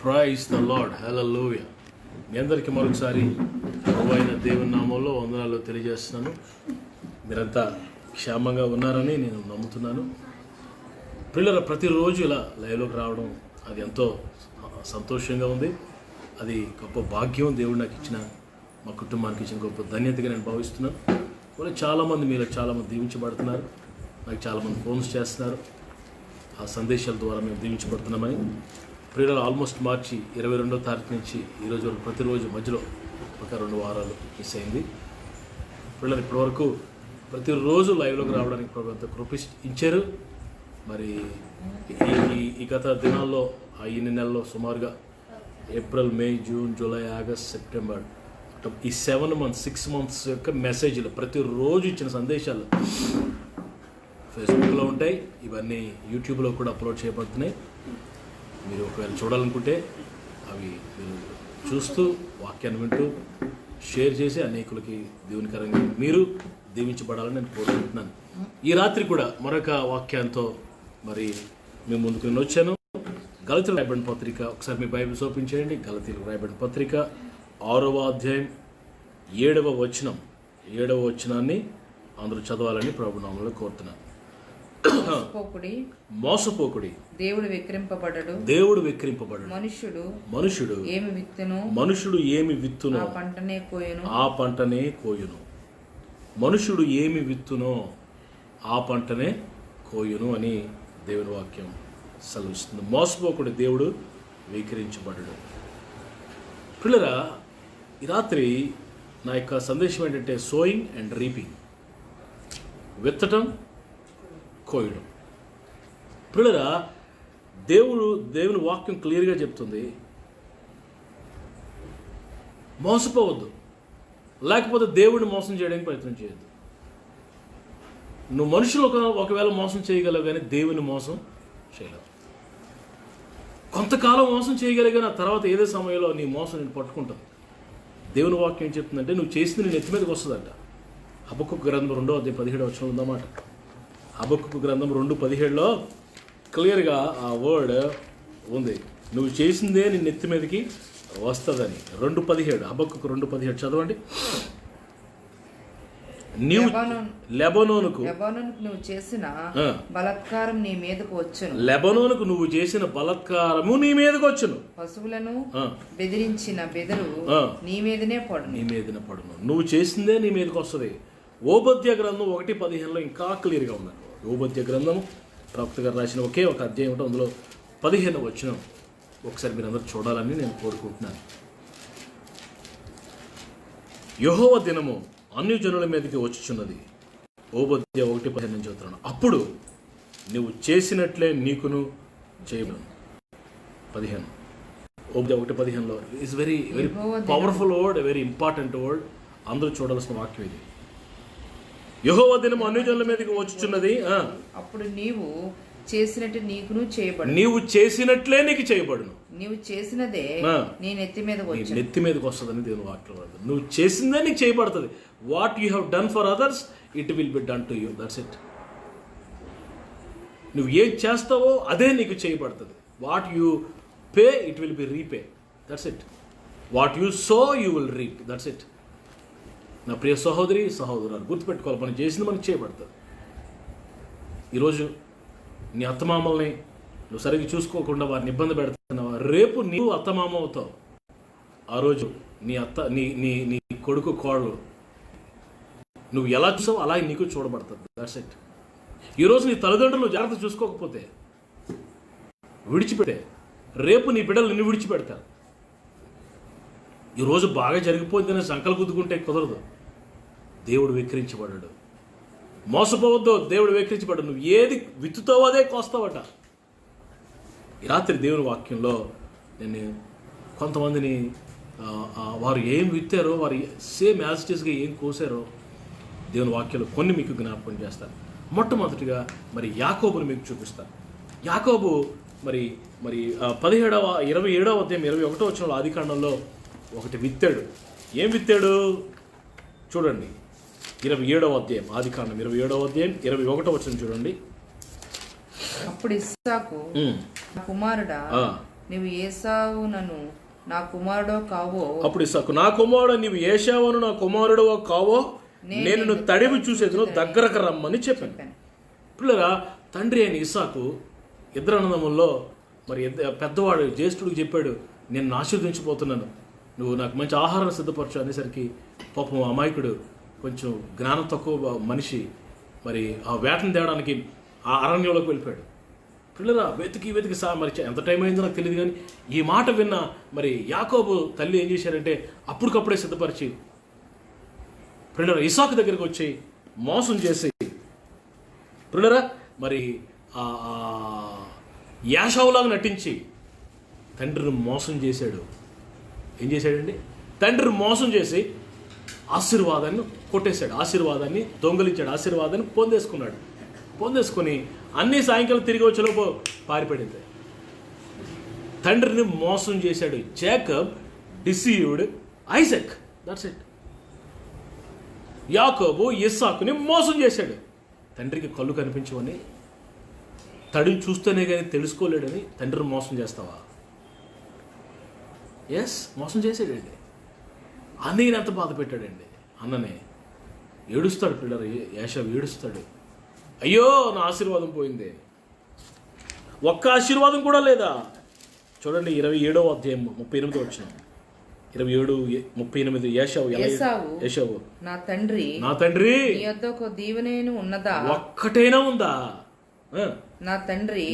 Praise the lord, హల్లెలూయా. మీ అందరికీ మరొకసారి ప్రభువైన దేవుని నామంలో వందనాలు తెలియజేస్తున్నాను. మీరంతా క్షేమంగా ఉన్నారని నేను నమ్ముతున్నాను. పిల్లల ప్రతిరోజు ఇలా లైవ్లోకి రావడం అది ఎంతో సంతోషంగా ఉంది. అది గొప్ప భాగ్యం, దేవుడు నాకు ఇచ్చిన, మా కుటుంబానికి ఇచ్చిన గొప్ప ధన్యతగా నేను భావిస్తున్నాను. వాళ్ళు చాలామంది మీలో చాలామంది దీవించబడుతున్నారు. నాకు చాలామంది ఫోన్స్ చేస్తున్నారు. ఆ సందేశాల ద్వారా మేము దీవించబడుతున్నామని. ప్రియులు ఆల్మోస్ట్ మార్చి 22వ తారీఖు నుంచి ఈరోజు వరకు ప్రతిరోజు మధ్యలో ఒక 2 వారాలు మిస్ అయింది. పిల్లలు ఇప్పటివరకు ప్రతిరోజు లైవ్లోకి రావడానికి ప్రభు అంత కృప ఇచ్చారు. మరి ఈ గత దినాల్లో ఈ నెలలో సుమారుగా ఏప్రిల్, మే, జూన్, జూలై, ఆగస్ట్, సెప్టెంబర్ ఈ 6 మంత్స్ యొక్క మెసేజ్లు ప్రతిరోజు ఇచ్చిన సందేశాలు ఫేస్బుక్లో ఉంటాయి. ఇవన్నీ యూట్యూబ్లో కూడా అప్లోడ్ చేయబడుతున్నాయి. మీరు ఒకవేళ చూడాలనుకుంటే అవి మీరు చూస్తూ వాక్యాన్ని వింటూ షేర్ చేసి అనేకులకి దేవునికరంగా మీరు దీవించబడాలని నేను కోరుకుంటున్నాను. ఈ రాత్రి కూడా మరొక వాక్యంతో మరి మేము ముందుకు నేను వచ్చాను. గలతీయులకు రాయబడిన పత్రిక, ఒకసారి మీ బైబిల్స్ ఓపెన్ చేయండి. గలతీయులకు రాయబడిన పత్రిక 6వ అధ్యాయం 7వ వచనం. 7వ వచనాన్ని అందరూ చదవాలని ప్రభు నామములో కోరుతున్నాను. మోసపోకుడి, దేవుడు విక్రింపబడడు. మనుష్యుడు ఏమి విత్తునో ఆ పంటనే కోయును. మనుషుడు ఏమి విత్తునో ఆ పంటనే కోయును అని దేవుని వాక్యం సెలవిస్తుంది. మోసపోకుడి, దేవుడు విక్రించబడడు. పిల్లరా, ఈ రాత్రి నా యొక్క సందేశం ఏంటంటే సోయింగ్ అండ్ రీపింగ్, విత్తటం, కోయడం. పిల్లరా, దేవుని వాక్యం క్లియర్గా చెప్తుంది, మోసపోవద్దు, లేకపోతే దేవుడిని మోసం చేయడానికి ప్రయత్నం చేయొద్దు. నువ్వు మనుషులు ఒకవేళ మోసం చేయగలవు, కానీ దేవుని మోసం చేయలేవు. కొంతకాలం మోసం చేయగలిగిన తర్వాత ఏదో సమయంలో నీ మోసం నేను పట్టుకుంటాను. దేవుని వాక్యం ఏం చెప్తుందంటే, నువ్వు చేసింది నీ నెత్తి మీదకి వస్తుందంట. హబక్కూకు గ్రంథం 2వ అధ్యాయం 17వ వచనం ఉందన్నమాట. హబక్కూకు గ్రంథం 2:17లో క్లియర్గా ఆ వర్డ్ ఉంది, నువ్వు చేసిందే నీ నెత్తి మీదకి వస్తుందని. 2:17 హబక్కూకు 2:17 చదవండి. లెబనోనుకు నువ్వు చేసిన బలాత్కారం నీ మీదకు వచ్చును. లెబనోనుకు నువ్వు చేసిన బలాత్కారము నీ మీదకు వచ్చును. పశువులను బెదిరించిన బెదరు నీ మీదనే పడును. నువ్వు చేసిందే నీ మీదకి వస్తుంది. ఓబద్య గ్రంథం 1:15లో ఇంకా క్లియర్గా ఉన్నారు. ఓబద్య గ్రంథం ప్రవక్త గారు రాసిన ఒకే ఒక అధ్యాయం ఉంటుంది, అందులో 15వ వచనం ఒకసారి మీరు అందరూ చూడాలని నేను కోరుకుంటున్నాను. యెహోవా దినము అన్యజనుల మీదకి వచ్చుచున్నది. ఓబద్య 1:15 నుంచి చదువుతున్నాను. అప్పుడు నువ్వు చేసినట్లే నీకును చేయను. 15 ఓబద్య 1:15లో is very very powerful word, very important word. అందరూ చూడాల్సిన వాక్యం ఇది. యెహోవా దినము అన్యజనుల మీదకి వచ్చుచున్నది. అప్పుడు నీవు చేసినట్టు నీకును చేయబడు. నీవు చేసినట్లే నీకు చేయబడును. నీవు చేసినదే నీ నెత్తి మీదకి వస్తుందని దేవుని వాక్యం. నువ్వు చేసిందే నీకు చేయబడుతుంది. What you have done for others it will be done to you. That's it. నువ్వు ఏం చేస్తావో అదే నీకు చేయబడుతుంది. What you pay it will be repay. That's it. What you so you will reap. That's it. నా ప్రియ సహోదరి సహోదరులు, గుర్తుపెట్టుకోవాలి, మనం చేసింది మనకు చేయబడుతుంది. ఈరోజు నీ అత్తమామల్ని నువ్వు సరిగ్గా చూసుకోకుండా వారిని ఇబ్బంది పెడుతున్నావా, రేపు నీవు అత్తమామ అవుతావు. ఆ రోజు నీ కొడుకు కోడలు నువ్వు ఎలా చూసావో అలా నీకు చూడబడుతుంది. That's it. ఈరోజు నీ తల్లిదండ్రులు జాగ్రత్త చూసుకోకపోతే, విడిచిపెడితే, రేపు నీ బిడ్డలు నిన్ను విడిచిపెడతారు. ఈరోజు బాగా జరిగిపోయిందని సంకలు గుద్దుకుంటే కుదరదు. దేవుడు విక్రించబడ్డాడు. మోసపోవద్దు, దేవుడు విక్రించబడ్డాడు. నువ్వు ఏది విత్తుతావో అదే కోస్తావట. ఈ రాత్రి దేవుని వాక్యంలో నేను కొంతమందిని వారు ఏం విత్తారో, వారు సేమ్ యాజ్ ఇట్ ఈస్గా ఏం కోసారో దేవుని వాక్యంలో కొన్ని మీకు జ్ఞాపకం చేస్తాను. మొట్టమొదటిగా మరి యాకోబుని మీకు చూపిస్తాను. యాకోబు మరి 27వ అధ్యాయం 21వ వచనంలో ఆదికాండంలో ఒకటి విత్తాడు. ఏం విత్తాడు చూడండి. 27వ అధ్యాయం ఆదికాండం 27వ అధ్యాయం 21వ వచనం చూడండి. అప్పుడు ఇస్సాకు, కుమారుడా, నువ్వు ఏసావునను నా కుమారుడో కావో. అప్పుడు ఇస్సాకు, నా కుమారుడు నీవు ఏశావును నా కుమారుడు కావో, నేను నువ్వు తడివి చూసేది దగ్గరకు రమ్మని చెప్పాను. పిల్లరా, తండ్రి అయిన ఇస్సాకు ఇద్దరు అన్నదమ్ముల్లో మరి పెద్దవాడు జ్యేష్ఠుడికి చెప్పాడు, నేను ఆశీర్వదించిపోతున్నాను, నువ్వు నాకు మంచి ఆహారం సిద్ధపరచు అనేసరికి పాపం అమాయకుడు కొంచెం జ్ఞానం తక్కువ మనిషి మరి ఆ వేటను తేవడానికి ఆ అరణ్యంలోకి వెళ్ళిపోయాడు. పిల్లరా, వెతికి మరి ఎంత టైం అయిందో నాకు తెలియదు, కానీ ఈ మాట విన్న మరి యాకోబు తల్లి ఏం చేశారంటే అప్పటికప్పుడే సిద్ధపరిచి పిల్లరా ఇసాకు దగ్గరికి వచ్చి మోసం చేసి పిల్లరా మరి యాషావులాగా నటించి తండ్రిని మోసం చేశాడు. ఏం చేశాడండి? తండ్రిని మోసం చేసి ఆశీర్వాదాన్ని కొట్టేశాడు, ఆశీర్వాదాన్ని దొంగలించాడు, ఆశీర్వాదాన్ని పొందేసుకుని అన్ని సాయంకాలం తిరిగి వచ్చేలోపు పారిపడింది. తండ్రిని మోసం చేశాడు. Jacob deceived Isaac, that's it. యాకోబు ఇస్సాకుని మోసం చేశాడు. తండ్రికి కళ్ళు కనిపించవని, తడిని చూస్తేనే కానీ తెలుసుకోలేడని తండ్రిని మోసం చేస్తావా? ఎస్, మోసం చేసాడండి. అన్నయ్యని ఎంత బాధ పెట్టాడండి. అన్ననే ఏడుస్తాడు, పిల్లలు యాషావు ఏడుస్తాడు, అయ్యో నా ఆశీర్వాదం పోయింది. ఒక్క ఆశీర్వాదం కూడా లేదా? చూడండి 27వ అధ్యాయం 38 వచ్చిన 27:38 యాషావు, నా తండ్రి నీ యొద్ద ఒక దీవెన ఉన్నదా? ఒక్కటైనా ఉందా? నా తండ్రి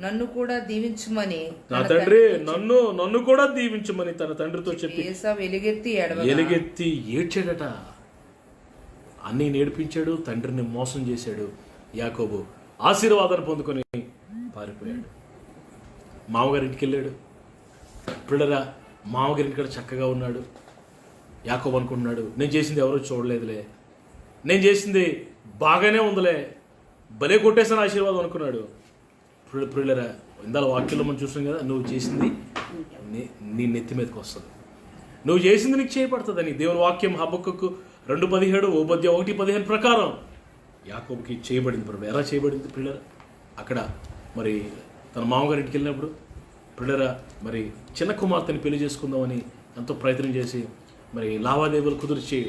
నన్ను కూడా దీవించమని, నా తండ్రి నన్ను కూడా దీవించమని తన తండ్రితో చెప్పి ఏసావు ఎలుగెత్తి ఏడ్చాడట. అన్నీ నేర్పించాడు, తండ్రిని మోసం చేశాడు. యాకోబు ఆశీర్వాదాన్ని పొందుకొని పారిపోయాడు. మామగారింటికి వెళ్ళాడు. పిల్లరా, మామగారింటి కూడా చక్కగా ఉన్నాడు. యాకోబు అనుకుంటున్నాడు, నేను చేసింది ఎవరో చూడలేదులే, నేను చేసింది బాగానే ఉందిలే, భలే కొట్టేసాను ఆశీర్వాదం అనుకున్నాడు. పిల్లరా, ఇందాల వాక్యంలో మనం చూసాం కదా, నువ్వు చేసింది నీ నెత్తి మీదకి వస్తుంది, నువ్వు చేసింది నీకు చేయబడుతుందని దేవుని వాక్యం హబక్కకు 2:17 ఓబద్య 1:15 ప్రకారం యాకోబుకి చేయబడింది. ప్రభు ఎలా చేయబడింది పిల్లరా? అక్కడ మరి తన మామగారింటికి వెళ్ళినప్పుడు పిల్లరా మరి చిన్న కుమార్తెని పెళ్లి చేసుకుందామని ఎంతో ప్రయత్నం చేసి మరి లావాదేవీలు కుదిర్చి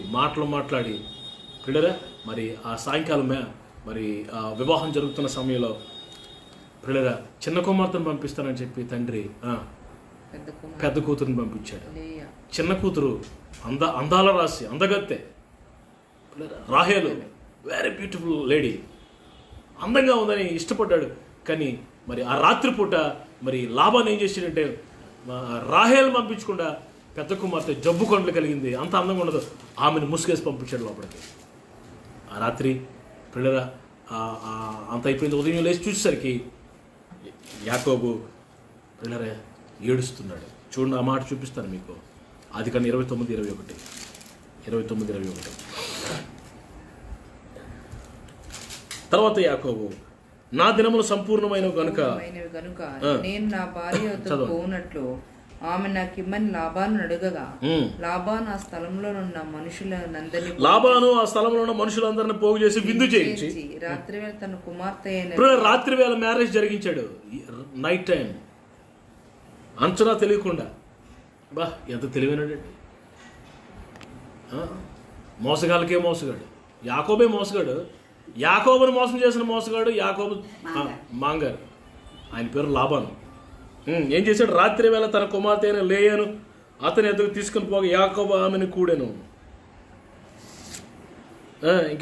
మాట్లాడి పిల్లరా మరి ఆ సాయంకాలమే మరి ఆ వివాహం జరుగుతున్న సమయంలో పిల్లరా చిన్న కుమార్తెను పంపిస్తానని చెప్పి తండ్రి పెద్ద కూతురుని పంపించాడు. చిన్న కూతురు అందాల రాసి అందగత్తె రాహేలు, వెరీ బ్యూటిఫుల్ లేడీ, అందంగా ఉందని ఇష్టపడ్డాడు. కానీ మరి ఆ రాత్రిపూట మరి లాభాన్ని ఏం చేసాడంటే రాహేలు పంపించకుండా పెద్ద కుమార్తె జబ్బు కొండలు కలిగింది, అంత అందంగా ఉండదు, ఆమెను ముసుగేసి పంపించాడు లోపలికి. ఆ రాత్రి పిల్లరా అంత అయిపోయింది. ఉదయం లేచి చూసేసరికి యాకోబు పిల్లరా ఏడుస్తున్నాడు. చూడండి, ఆ మాట చూపిస్తాను మీకు. ఆదికాండం 29:21 తర్వాత యాకోబు, నా దినములు సంపూర్ణమైన గనుక నేను నా భార్య వద్దకు పోనట్లు ఆమె నాకిమ్మని లాబాను అడగగా, లాబాను ఆ స్థలంలో ఉన్న మనుషులందరినీ పోగు చేసి విందు చేయించి రాత్రివేళ తన కుమార్తె రాత్రివేళ మ్యారేజ్ జరిగించాడు. నైట్ టైం అంచనా తెలియకుండా. బా ఎంత తెలివైనడండి. మోసగాళ్ళకే మోసగాడు, యాకోబే మోసగాడు. యాకోబుని మోసం చేసిన మోసగాడు యాకోబు మాంగారు, ఆయన పేరు లాబాను. ఏం చేశాడు? రాత్రి వేళ తన కుమార్తె అయిన లేయను అతని ఎదుగు తీసుకుని పోగా యాకోబు ఆమెను కూడాను.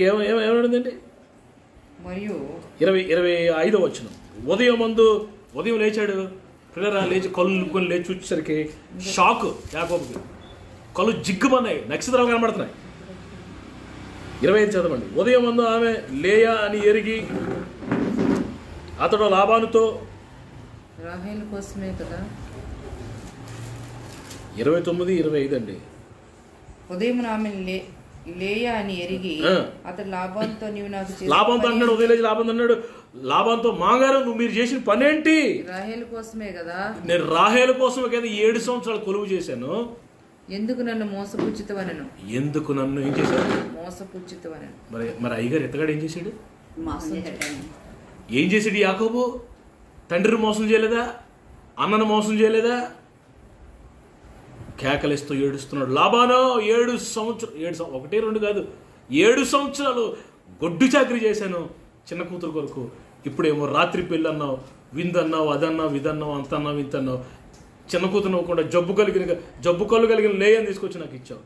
ఏమేమిందండి? మరియు 25వ వచనం, ఉదయం లేచాడు. పిల్లరా లేచి కళ్ళు లేచి చూసేసరికి షాక్ యాకోబుకి. కళ్ళు జిగ్గుమన్నాయి, నక్షత్రాలు కనబడుతున్నాయి. 25 చదవండి. ఉదయం ఆమె లేయా అని ఎరిగి అతడు లాబానుతో, రాహేలు కోసమే కదా. 29:25 అండి. ఉదయం ఆమె లేయా అని ఎరిగి అతడు లాబానుతో, నీవు నాకు లాబానుతో అన్నాడు. ఉదయం లేచి లాబాను అన్నాడు, లాబానుతో, మాగారు నువ్వు మీరు చేసిన పనేంటి? రాహేలు కోసమే కదా. నేను రాహేలు కోసమే కదా 7 సంవత్సరాలు కొలువు చేశాను. ఎందుకు నన్ను మోసపుచ్చితవనను? ఎందుకు నన్ను ఏం చేశాడు? మోసపుచ్చితవనను. మరి అయ్యగారు ఎత్తగాడు ఏం చేశాడు? ఏం చేశాడు యాకోబు? తండ్రిని మోసం చేయలేదా? అన్నను మోసం చేయలేదా? కేకలిస్తూ ఏడుస్తున్నాడు. లాబానో 7 సంవత్సరాలు, 1 2 కాదు, 7 సంవత్సరాలు గొడ్డు చాకరీ చేశాను చిన్న కూతురు కొరకు. ఇప్పుడేమో రాత్రి పెళ్ళి అన్నావు, విందన్నావు, అదన్నావు, ఇదన్నావు, అంతన్నావు, ఇంతన్నావు. చిన్న కూతురు నవ్వకుండా జబ్బు కళ్ళు కలిగిన లేయని తీసుకొచ్చి నాకు ఇచ్చావు.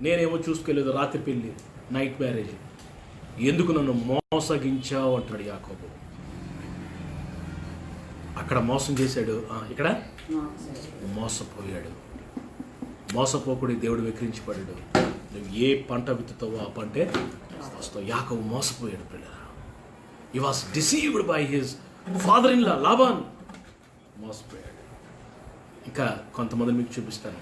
నేనేమో చూసుకోలేదు, రాత్రి పెళ్ళి, నైట్ మ్యారేజ్. ఎందుకు నన్ను మోసగించావు అంటాడు యాకోబు. అక్కడ మోసం చేశాడు, ఇక్కడ మోసపోయాడు. మోసపోకుడి దేవుడు వెక్కిరించబడ్డాడు. నువ్వు ఏ పంట విత్తుతావో ఆ పంటే వస్తావు. యాకోబు మోసపోయాడు పిల్లరా. He was deceived by his father in law Laban. మోసపోయాడు. ఇంకా కొంతమంది మీకు చూపిస్తాను.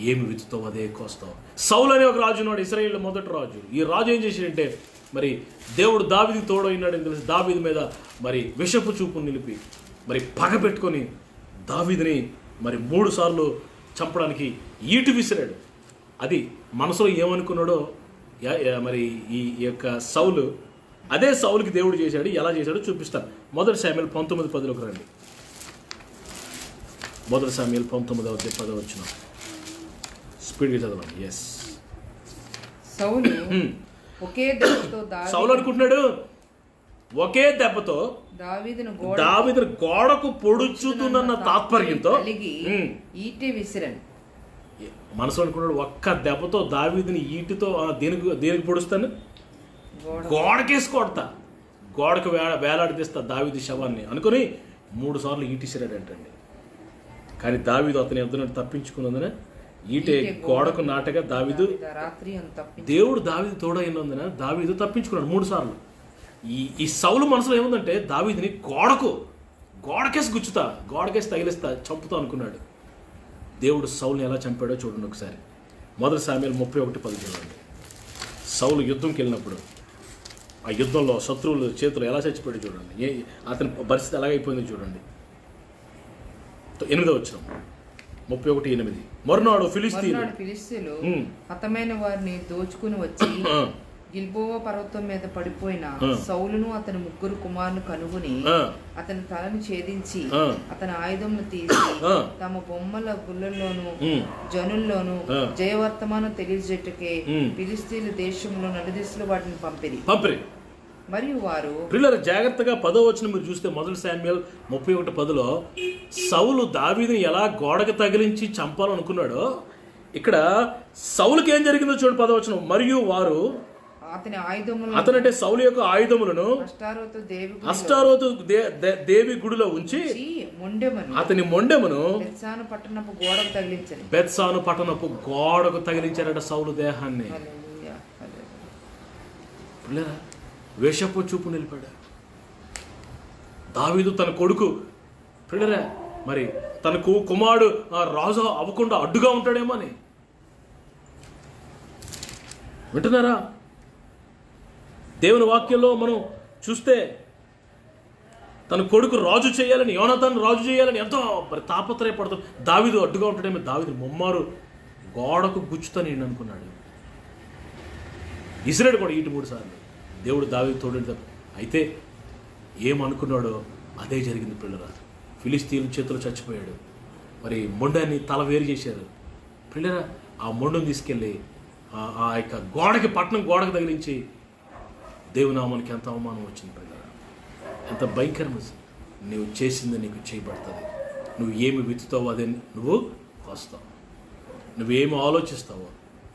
ఏమి విత్తుతావు అదే కోస్తావు. సౌలు అనే ఒక రాజు ఉన్నాడు, ఇశ్రాయేలు మొదటి రాజు. ఈ రాజు ఏం చేశాడంటే, మరి దేవుడు దావీదుకి తోడైనాడని తెలిసి దావీదు మీద మరి విషపు చూపు నిలిపి మరి పగ పెట్టుకొని దావీదుని మరి 3 సార్లు చంపడానికి ఈటు విసిరాడు. అది మనసులో ఏమనుకున్నాడో మరి ఈ యొక్క సౌలు, అదే సౌలుకి దేవుడు చేశాడు. ఎలా చేశాడో చూపిస్తాను. 1 శామ్యూయల్ 19:10 రండి. 1 శామ్యూయల్ 19:10 స్పీడ్గా చదవండి. ఎస్. సౌలు ఒకే దెబ్బతో సౌలు అనుకుంటున్నాడు ఒకే దెబ్బతో దావీదును గోడకు పొడుచుతున్న తాత్పర్యంతో ఈటె విసిరను. మనసు అనుకున్నాడు ఒక్క దెబ్బతో దావీదుని ఈటితో దేనికి పొడుస్తాను, గోడకేసి కొడతా, గోడకు వేలాడితీస్తా దావీదు శవాన్ని అనుకుని 3 సార్లు ఈటిసిరాడంటండి. కానీ దావీదు అతని ఎదురు తప్పించుకున్నందున ఈటే గోడకు నాటగా దావీదు, దేవుడు దావీదు తోడైనందున దావీదు తప్పించుకున్నాడు 3 సార్లు. ఈ సౌలు మనసులో ఏముందంటే దావీదుని గోడకేసి గుచ్చుతా, గోడకేసి తగిలిస్తా, చంపుతా అనుకున్నాడు. దేవుడు సౌలుని ఎలా చంపాడో చూడండి ఒకసారి. 1 శామ్యూయల్ 31:10 చూడండి. సౌలు యుద్ధంకి వెళ్ళినప్పుడు ఆ యుద్ధంలో శత్రువుల చేతులు ఎలా చచ్చిపోయాడు చూడండి. అతని పరిస్థితి ఎలాగైపోయిందో చూడండి. 8వ వచనం 31:8. మరునాడు ఫిలిస్తీయులు హతమైన వారిని దోచుకుని వచ్చి గిల్బోవా పర్వతం మీద పడిపోయిన సౌలును అతని 3 కుమారులు కనుగొని అతని తలను ఛేదించి అతని ఆయుధములు తీసి తమ బొమ్మల గుళ్ళల్లోనూ జనుల్లోనూ జయవర్తమానం తెలియజేట్టుకే ఫిలిస్తీయుల దేశంలో నలుదిశలు వాటిని పంపిరి. మరియు వారు పిల్లలు జాగ్రత్తగా 10వ వచనం మీరు చూస్తే 1 శామ్యూయల్ 31:10 సౌలు దావీదుని ఎలా గోడకు తగిలించి చంపాలనుకున్నాడో ఇక్కడ సౌలుకి ఏం జరిగిందో చూడండి. 10వ వచనం. మరియు వారు అతనంటే సౌలు యొక్క ఆయుధములను అష్టారోతు దేవి గుడిలో ఉంచి అతని మొండెమును బెత్సాను పట్టణపు గోడకు తగిలించారట సౌలు దేహాన్ని. వేషపు చూపు నిలిపాడు. దావీదు తన కొడుకు పిల్లరా మరి తనకు కుమారుడు రాజు అవ్వకుండా అడ్డుగా ఉంటాడేమో అని. వింటున్నారా? దేవుని వాక్యంలో మనం చూస్తే తన కొడుకు రాజు చేయాలని, యోనాతాను రాజు చేయాలని ఎంతో మరి తాపత్రయపడతాడు. దావీదు అడ్డుగా ఉంటాడేమో. దావీదు ముమ్మారు గోడకు గుచ్చుతాను నేను అనుకున్నాడు. ఇసిరాడు కూడా ఈటు 3 సార్లు. దేవుడు దావీదు తోడు. అయితే ఏమనుకున్నాడో అదే జరిగింది పిల్లరా. ఫిలిస్తీయుల చేతులు చచ్చిపోయాడు. మరి మొండాన్ని తల వేరు చేశారు పిల్లరా. ఆ మొండును తీసుకెళ్ళి ఆ యొక్క గోడకి పట్టణం గోడకు తగిలించి దేవునామానికి ఎంత అవమానం వచ్చింది పిల్లరా. ఎంత భయంకరం. నువ్వు చేసింది నీకు చేయబడుతుంది. నువ్వు ఏమి విత్తుతావో అదే నువ్వు వస్తావు. నువ్వేమి ఆలోచిస్తావో,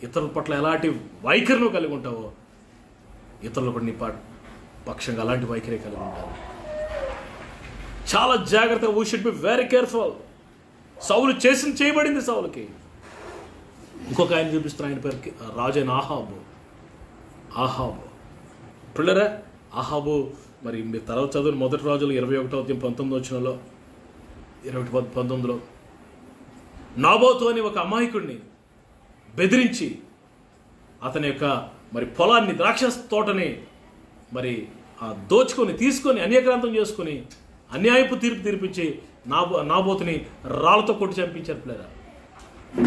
ఇతరుల పట్ల ఎలాంటి వైఖరి నువ్వు కలిగి ఉంటావో, ఇతరులు కూడా నీ పక్షంగా అలాంటి వైఖరి కలిగి ఉంటారు. చాలా జాగ్రత్తగా. We should be very careful. సౌలు చేయబడింది సౌలుకి. ఇంకొక ఆయన చూపిస్తున్న, ఆయన పేరు రాజు అయిన ఆహాబు పిల్లరా. ఆహాబు మరి మీరు తర్వాత చదువు 1 రాజులు 21:19 21:19 నాబోతు అని ఒక అమాయకుడిని బెదిరించి అతని యొక్క మరి పొలాన్ని, ద్రాక్ష తోటని మరి దోచుకొని తీసుకొని అన్యక్రాంతం చేసుకొని అన్యాయపు తీర్పించి నాబోతుని రాళ్ళతో కొట్టి చంపించారు పిల్లరా.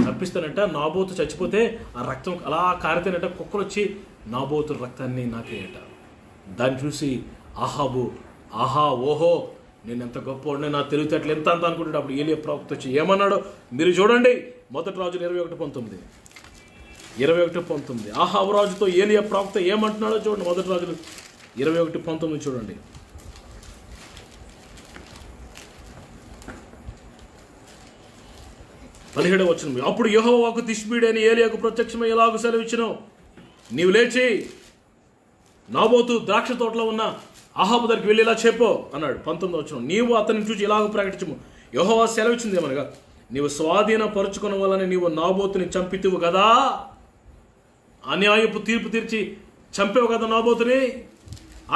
చంపిస్తానంట. నాబోతు చచ్చిపోతే ఆ రక్తం అలా కారితేనట కుక్కలు వచ్చి నాబోతు రక్తాన్ని నాకేయట. దాన్ని చూసి ఆహా ఓహో నేను ఎంత గొప్పవాడిని, నా తెలివితేటలు ఎంత అంత అనుకుంటాడు. అప్పుడు ఏలియా ప్రవక్త వచ్చి ఏమన్నాడో మీరు చూడండి. 1 రాజులు 21:19. 21:19. ఆహాబు రాజుతో ఏలియా ప్రవక్త ఏమంటున్నాడో చూడండి. 1 రాజులు 21:19 చూడండి. 17వ వచనం. అప్పుడు యెహోవాకు తిష్బీడి అని ఏలియాకు ప్రత్యక్షమై ఎలాగూ సెలవిచ్చినావు, నీవు లేచి నాబోతు ద్రాక్ష తోటలో ఉన్న అహాబు దగ్గరికి వెళ్ళి ఇలా చెప్పు అన్నాడు. 19వ వచనం. నీవు అతన్ని చూసి ఇలాగ ప్రకటించము, యెహోవా సెలవిచ్చింది ఏమనగా, నీవు స్వాధీనపరుచుకున్న వలన నీవు నాబోతుని చంపితివు కదా, అన్యాయపు తీర్పు తీర్చి చంపేవు కదా, నాబోతుని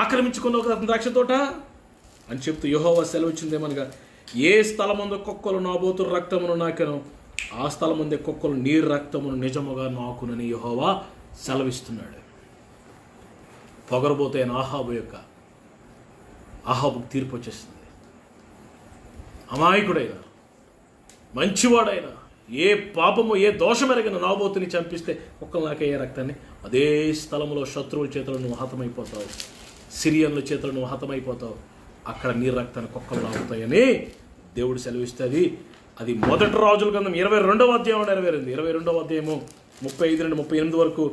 ఆక్రమించుకున్నావు కదా అతని ద్రాక్ష తోట అని చెప్తూ యెహోవా సెలవిచ్చింది ఏమనగా, ఏ స్థలమందు కుక్కలు నాబోతు రక్తమును నాకెను, ఆ స్థలమందే కుక్కలు నీ రక్తమును నిజముగా నాకునని యెహోవా సెలవిస్తున్నాడు. పొగరబోతైన ఆహాబుకు తీర్పు వచ్చేస్తుంది. అమాయకుడైన మంచివాడైన ఏ పాపము ఏ దోషం ఎరగిన నాబోతుని చంపిస్తే కుక్కలు నాకే రక్తాన్ని, అదే స్థలంలో శత్రువుల చేతులు నువ్వు హతమైపోతావు, సిరియన్ల చేతులు నువ్వు హతమైపోతావు, అక్కడ నీ రక్తాన్ని కుక్కలు నాకుతాయని దేవుడు సెలవిస్తుంది. అది 1 రాజుల గ్రంథం 22వ అధ్యాయం నెరవేరింది. 22వ అధ్యాయము 35 నుండి 38 వరకు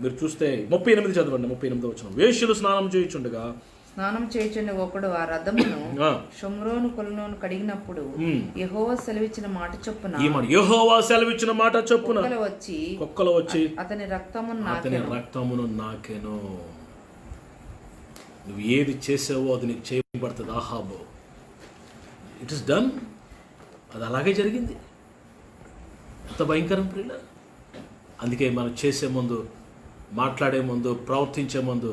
మీరు చూస్తే 38 చదవండి. 38వ వచనం. వేశ్యలు స్నానం చేయుచుండగా ఒకడు ఆ రథమును షోమ్రోను కొలనును కడిగినప్పుడు యెహోవా సెలవిచ్చిన మాట చొప్పున కుక్కలు వచ్చి అతని రక్తమును నాకెను. నువ్వు ఏది చేసావో అది నీకు చేయబడుతుంది. ఆహాబు, ఇట్ ఇస్ డన్. అది అలాగే జరిగింది. ఎంత భయంకరం ప్రియుల. అందుకే మనం చేసే ముందు, మాట్లాడే ముందు, ప్రవర్తించే ముందు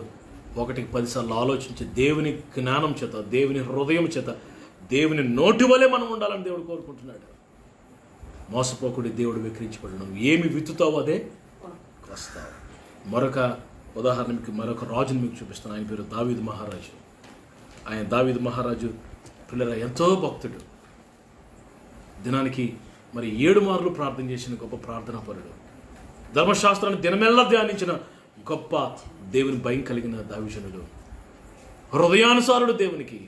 1కి 10 సార్లు ఆలోచించి దేవుని జ్ఞానం చేత, దేవుని హృదయం చేత, దేవుని నోటి వలె మనం ఉండాలని దేవుడు కోరుకుంటున్నాడు. మోసపోకుడి దేవుడు విక్రించబడు. నువ్వు ఏమి విత్తుతావో అదే వస్తావు. మరొక ఉదాహరణ మీకు, మరొక రాజుని మీకు చూపిస్తాను. ఆయన పేరు దావీదు మహారాజు. ఆయన దావీదు మహారాజు పిల్లల ఎంతో భక్తుడు. దినానికి 7 మార్లు ప్రార్థన చేసిన గొప్ప ప్రార్థనాపరుడు. ధర్మశాస్త్రాన్ని దినమెల్లా ధ్యానించిన గొప్ప దేవుని భయం కలిగిన దావీజనుడు. హృదయానుసారుడు దేవునికి.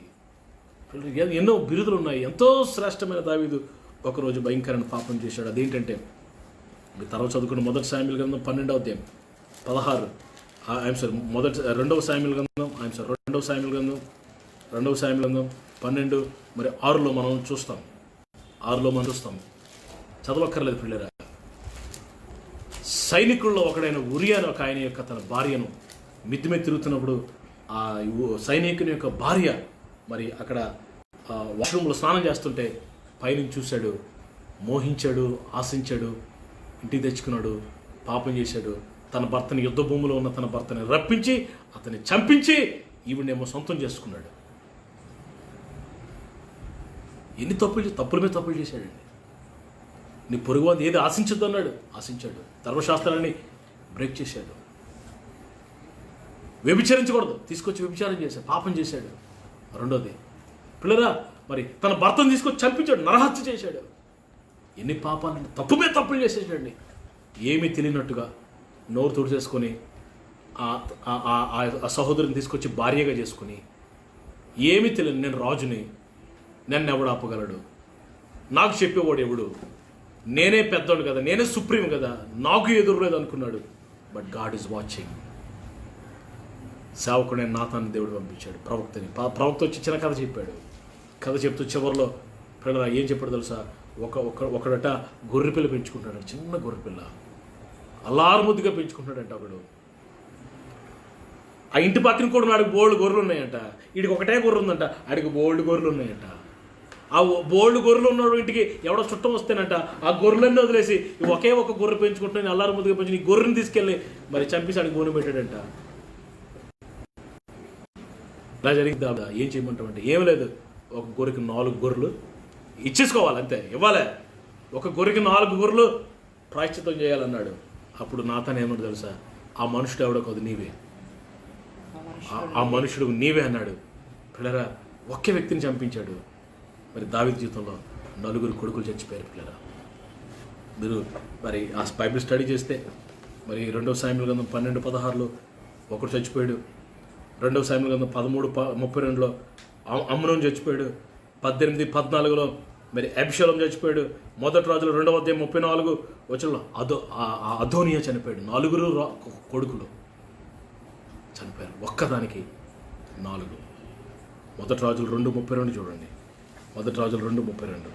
ఎన్నో బిరుదులు ఉన్నాయి. ఎంతో శ్రేష్టమైన దావీదు ఒకరోజు భయంకరమైన పాపం చేశాడు. అదేంటంటే, తర్వాత చదువుకున్న 1 సామ్యుయేలు గ్రంథం 12వ అధ్యాయం 16. 2వ సామ్యుయేలు గ్రంథం 12 మరి 6లో మనం చూస్తాం. చదవక్కర్లేదు పిల్లరా. సైనికుల్లో ఒకడైన ఉరియా ఒక ఆయన యొక్క తన భార్యను మిద్ది తిరుగుతున్నప్పుడు ఆ సైనికుని యొక్క భార్య మరి అక్కడ వాష్రూమ్లో స్నానం చేస్తుంటే పైనుంచి చూశాడు, మోహించాడు, ఆశించాడు, ఇంటికి తెచ్చుకున్నాడు, పాపం చేశాడు. తన భర్తని, యుద్ధ భూమిలో ఉన్న తన భర్తని రప్పించి అతన్ని చంపించి ఈవిడేమో సొంతం చేసుకున్నాడు. ఎన్ని తప్పుల మీద తప్పులు చేశాడండి. నీ పొరుగువాది ఏది ఆశించద్దు అన్నాడు, ఆశించాడు. ధర్మశాస్త్రాన్ని బ్రేక్ చేశాడు. వ్యభిచరించకూడదు, తీసుకొచ్చి వ్యభిచారం చేశాడు, పాపం చేశాడు. రెండోది పిల్లరా, మరి తన భర్తను తీసుకొచ్చి చంపించాడు, నరహత్య చేశాడు. ఎన్ని పాపాలు, తప్పు మీద తప్పులు చేసేసాడండి. ఏమీ తెలియనట్టుగా నోరు తుడిచేసుకొని ఆ సహోదరుని తీసుకొచ్చి భార్యగా చేసుకుని, ఏమీ తెలియదు, నేను రాజుని, నన్ను ఎవడు ఆపగలడు, నాకు చెప్పేవాడు ఎవడు, నేనే పెద్దోడు కదా, నేనే సుప్రీం కదా, నాకు ఎదురులేదు అనుకున్నాడు. But God is watching. సేవకుడైన నాతాన్ని దేవుడు పంపించాడు, ప్రవక్త వచ్చి చిన్న కథ చెప్పాడు. కథ చెప్తూ చివరిలో పిల్లల ఏం చెప్పాడు తెలుసా? ఒకడట గొర్రెపిల్ల పెంచుకుంటాడు, చిన్న గొర్రెపిల్ల, అల్లారుముద్దుగా పెంచుకుంటాడంట ఒకడు. ఆ ఇంటి పక్కన కూడా ఆడికి బోల్డ్ గొర్రెలు ఉన్నాయంట, వీడికి ఒకటే గొర్రె ఉందంట, ఆడికి బోల్డ్ గొర్రెలు ఉన్నాయంట. ఆ బోల్డ్ గొర్రెలు ఉన్నాడు ఇంటికి ఎవడో చుట్టం వస్తేనంట ఆ గొర్రెలన్నీ వదిలేసి ఒకే ఒక గొర్రె పెంచుకుంటున్నాను, అల్లారుముద్దుగా పెంచుకుని ఈ గొర్రెని తీసుకెళ్ళి మరి చంపేసి ఆడికి బోను పెట్టాడంట. ఇలా జరిగింది. ఏం చేయమంటామంటే ఏం లేదు, ఒక గొర్రెకి 4 గొర్రెలు ఇచ్చేసుకోవాలి అంతే, ఇవ్వాలి. ఒక గొర్రెకి 4 గొర్రెలు ప్రాయశ్చిత్తం చేయాలన్నాడు. అప్పుడు నాతాను ఏమన్నాడు తెలుసా? ఆ మనుషుడు ఎవడో కాదు, నీవే, ఆ మనుషుడు నీవే అన్నాడు. పిల్లరా, ఒకే వ్యక్తిని చంపించాడు. మరి దావీదు జీవితంలో 4 కొడుకులు చచ్చిపోయారు. పిల్లరా, మీరు మరి ఆ బైబిల్ స్టడీ చేస్తే మరి 2వ సామ్యుయేలు గ్రంథం 12:16లో ఒకడు చచ్చిపోయాడు. 2వ సామ్యుయేలు గ్రంథం 13:32లో అమ్నోను చచ్చిపోయాడు. 18, 14లో మరి అబ్షాలోము చచ్చిపోయాడు. మొదటి రాజులు 2వ అధ్యాయం 34 వచనంలో అదోనియా చనిపోయాడు. 4 కొడుకులు చనిపోయారు, ఒక్కదానికి 4. మొదటి రాజులు 2:32 చూడండి. మొదటి రాజులు 2:32.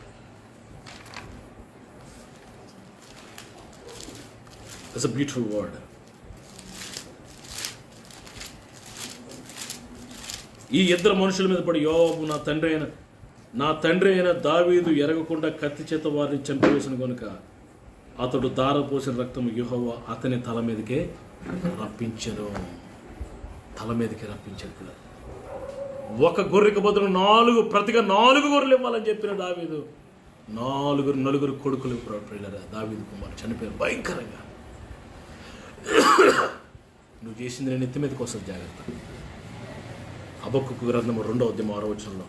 That's a beautiful word. ఈ ఇద్దరు మనుషుల మీద పడి యోవాబు నా తండ్రి అయిన దావీదు ఎరగకుండా కత్తి చేత వారిని చంపివేసిన కనుక అతడు దారపోసిన రక్తం యెహోవా అతని తల మీదకే రప్పించెను. తల మీదకి రప్పించాడు. ఒక గొర్రెకి బదులు ప్రతిగా 4 గొర్రెలు ఇవ్వాలని చెప్పిన దావీదు నలుగురు కొడుకులు దావీదు కుమారు చనిపోయారు భయంకరంగా. నువ్వు చేసింది నేను ఎత్తి మీదకి వస్తుంది, జాగ్రత్త. హబక్కూకు గ్రంథము 2వ అధ్యాయం 6వ వచనంలో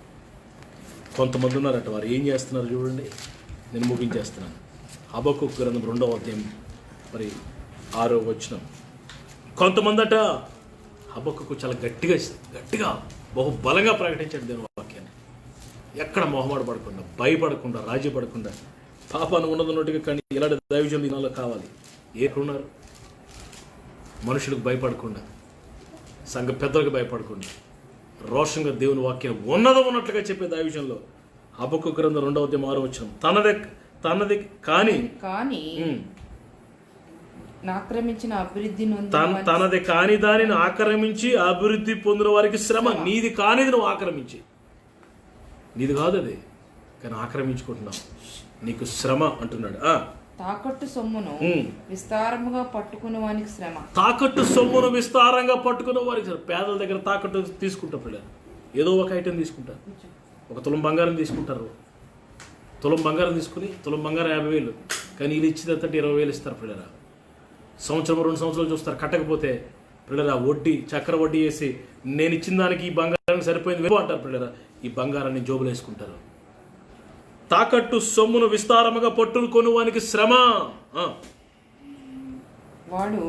కొంతమంది ఉన్నారట, వారు ఏం చేస్తున్నారు చూడండి. నేను ముగించేస్తున్నాను. హబక్కూకు గ్రంథం 2వ అధ్యాయం మరి 6వ వచనం. కొంతమంది అట హబక్కూకు చాలా గట్టిగా బహు బలంగా ప్రకటించాడు దేవుని వాక్యాన్ని. ఎక్కడ మొహమాట పడకుండా, భయపడకుండా, రాజీ పడకుండా, పాపాన్ని ఉన్నదన్నట్టుగా. కానీ ఇలాంటి దైవజనులు దినాల్లో కావాలి. ఏకున్నారు మనుషులకు భయపడకుండా, సంఘ పెద్దలకు భయపడకుండా, రోషంగా దేవుని వాక్యం ఉన్నట్లుగా చెప్పే దైవజనులో హబక్కూకు గ్రంథం 2వ అధ్యాయం 6వ వచనం. తనది కానీ ఆక్రమించిన అభివృద్ధి తనది కాని దానిని ఆక్రమించి అభివృద్ధి పొందిన వారికి శ్రమ. నీది కానిది నువ్వు ఆక్రమించి, నీది కాదు అది, కానీ ఆక్రమించుకుంటున్నావు, నీకు శ్రమ అంటున్నాడు. తాకట్టు సొమ్మును విస్తారముగా పట్టుకునే వారికి శ్రమ. తాకట్టు సొమ్మును విస్తారంగా పట్టుకునే వారికి శ్రమ. పేదల దగ్గర తాకట్టు తీసుకుంటారు పిల్లలు. ఏదో ఒక ఐటెం తీసుకుంటారు. ఒక తులం బంగారం తీసుకుంటారు. తులం బంగారం తీసుకుని తులం బంగారం 50,000, కానీ వీళ్ళు ఇచ్చేదంటే 20,000 ఇస్తారు పిల్లరా. సంవత్సరం 2 సంవత్సరాలు చూస్తారు, కట్టకపోతే పిల్లరా వడ్డీ చక్ర వడ్డీ వేసి నేను ఇచ్చిన దానికి ఈ బంగారానికి సరిపోయింది అంటారు పిల్లరా. ఈ బంగారాన్ని జోబులు వేసుకుంటారు. తాకట్టు సొమ్మును విస్తారముగా పట్టుకొని వానికి శ్రమ. వాడు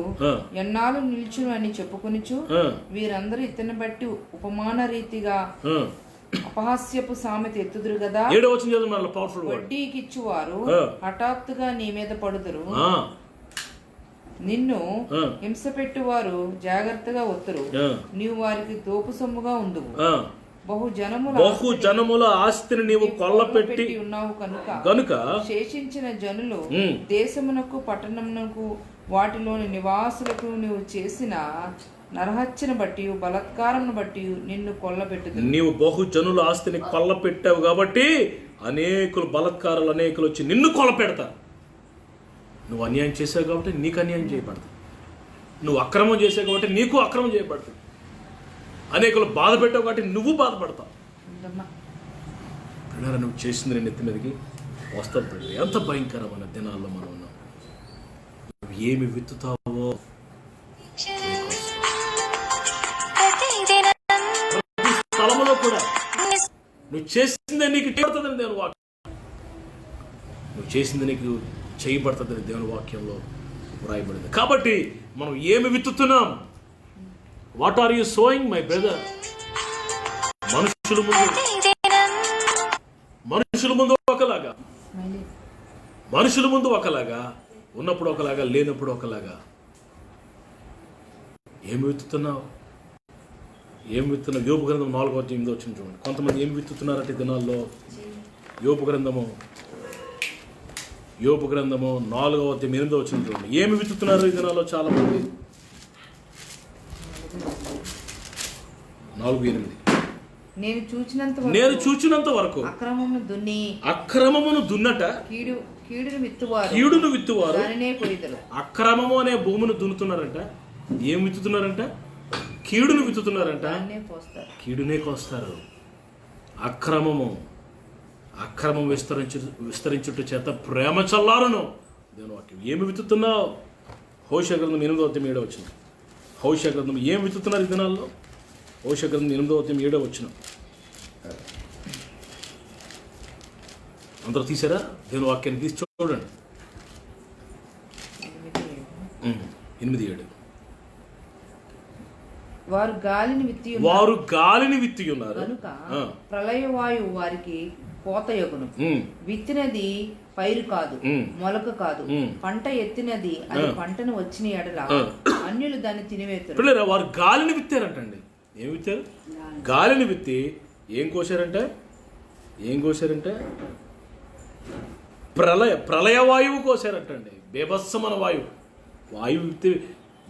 ఎన్నాళ్ళు నిల్చును అని చెప్పుకొనిచు వీరందరూ ఇతని బట్టి ఉపమాన రీతిగా అపహాస్యపు సామెత ఎత్తుదురు కదా. 7వ వచనం చదువు. Powerful word. వడ్డీకి ఇచ్చువారు హఠాత్తుగా నీ మీద పడుదురు, నిన్ను హింస పెట్టువారు జాగ్రత్తగా ఒత్తురు, నీవు వారికి తోపు సొమ్ముగా ఉండువు. బహు జనముల ఆస్తిని నీవు కొల్లపెట్టి ఉన్నావు కనుక శేషించిన జనులు దేశమునకు పట్టణమునకు వాటిలోని నివాసులకు నీవు చేసిన నరహత్యను బట్టి బలాత్కారమును బట్టి నిన్ను కొల్లపెట్టు. నీవు బహు జనుల ఆస్తిని కొల్లపెట్టావు కాబట్టి అనేకులు బలాత్కారాలు అనేకులు వచ్చి నిన్ను కొల్లపెడతారు. నువ్వు అన్యాయం చేసావు కాబట్టి నీకు అన్యాయం చేయబడతావు. నువ్వు అక్రమం చేసావు కాబట్టి నీకు అక్రమం చేయబడుతుంది. అనేకులు బాధ పెట్టావు కాబట్టి నువ్వు బాధపడతావు. పిల్లలు నువ్వు చేసింది నేను ఎత్తి మీదకి వస్తాను. పిల్లలు ఎంత భయంకరమైన దినాల్లో మనం ఉన్నాం. నువ్వు ఏమి విత్తుతావో ప్రతి స్థలములో కూడా నువ్వు చేసిందే నీకు చేయబడుతుందని దేవుని వాక్యం. నువ్వు చేసింది నీకు చేయబడుతుందని దేవుని వాక్యంలో వ్రాయబడింది. కాబట్టి మనం ఏమి విత్తుతున్నాం? What are you sowing my brother? మనుషుల ముందు ఒకలాగా, మనుషుల ముందు ఒకలాగా, ఉన్నప్పుడు ఒకలాగా, లేనప్పుడు ఒకలాగా. ఏమి విత్తుతున్నావు? ఏమి విత్తున్నావు? యోబు గ్రంథం 4వ అధ్యాయం 8వ వచనం చూడండి. కొంతమంది ఏమి విత్తుతున్నారంటే దినాల్లో యోబు గ్రంథము 4వ అధ్యాయం 8వ వచనం చూడండి. ఏమి విత్తుతున్నారు ఈ దినాల్లో చాలా మంది? 4:8. నేను చూచినంత వరకు అక్రమమును దున్నట కీడును విత్తువారు అక్రమము అనే భూమిని దున్నుతున్నారంట. ఏం విత్తుతున్నారంట? కీడును విత్తుతున్నారంట, కీడునే కోస్తారు. అక్రమం విస్తరించుట చేత ప్రేమ చల్లారును. దేవుని వాక్యం. ఏమి విత్తుతున్నావు? హోషేయ గ్రంథం 8వ అధ్యాయం 7వ వచనం. హోషేయ గ్రంథం ఏం విత్తుతున్నారు ఈ దినాల్లో? హోషేయ గ్రంథం 8వ అధ్యాయం 7వ వచనం. అందరూ తీసారా? దేవుని వాక్యాన్ని తీసి చూడండి. 8-7. వారు గాలిని విత్తి ఉన్నారు కనుక ప్రళయవాయువు వారికి కోతయగును. విత్తినది పైరు కాదు, మొలక కాదు, పంట ఎత్తినది అది పంటను వచ్చిన ఎడల అన్యులు దాన్ని తినివేతారు. వారు గాలిని విత్తారంటండి. ఏం విత్తారు? గాలిని విత్తి ఏం కోసారంటే ప్రళయ వాయువు కోసారటండి. బేభత్సమైన వాయువు విత్తి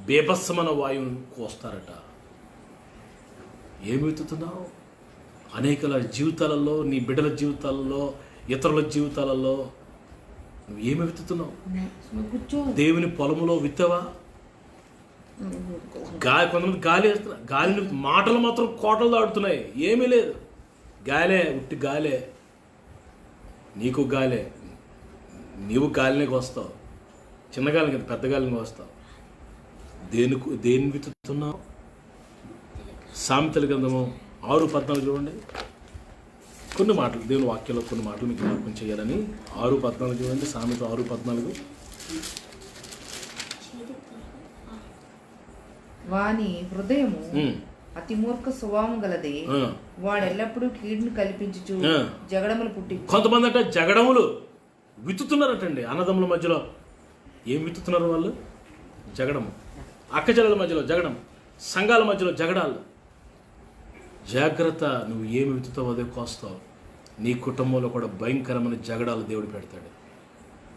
బేభత్సమైన వాయువుని కోస్తారట. ఏమి విత్తుతున్నావు? అనేకల జీవితాలలో, నీ బిడ్డల జీవితాలలో, ఇతరుల జీవితాలలో నువ్వు ఏమి విత్తుతున్నావు? దేవుని పొలములో విత్తవా? కొంతమంది గాలి వేస్తున్నా, గాలిని మాటలు మాత్రం కోటలు దాడుతున్నాయి. ఏమీ లేదు, గాలే, ఉట్టి గాలే. నీకు గాలే, నీవు గాలిలోకి వస్తావు. చిన్న గాలిని కదా, పెద్ద గాలిని వస్తావు. దేని విత్తుతున్నావు? సామెతల గ్రంథము 6:14 చూడండి. కొన్ని మాటలు, దేవుని వాక్యంలో కొన్ని మాటలు మీకు జ్ఞాపకం చేయాలని 6:14 చూడండి. సామెత 6:14. వాని హృదయము అతి మూర్ఖ స్వభావం గలదే, వాడు ఎల్లప్పుడూ కీడును కల్పించుచు జగడములు పుట్టి. కొంతమంది అంటే జగడములు విత్తుతున్నారటండి. అన్నదమ్ముల మధ్యలో ఏం విత్తుతున్నారు వాళ్ళు? జగడము. అక్కచెల్లెల మధ్యలో జగడం, సంఘాల మధ్యలో జగడాలు. జాగ్రత్త, నువ్వు ఏమి విత్తుతావో అదే కోస్తావు. నీ కుటుంబంలో కూడా భయంకరమైన జగడాలు దేవుడు పెడతాడు.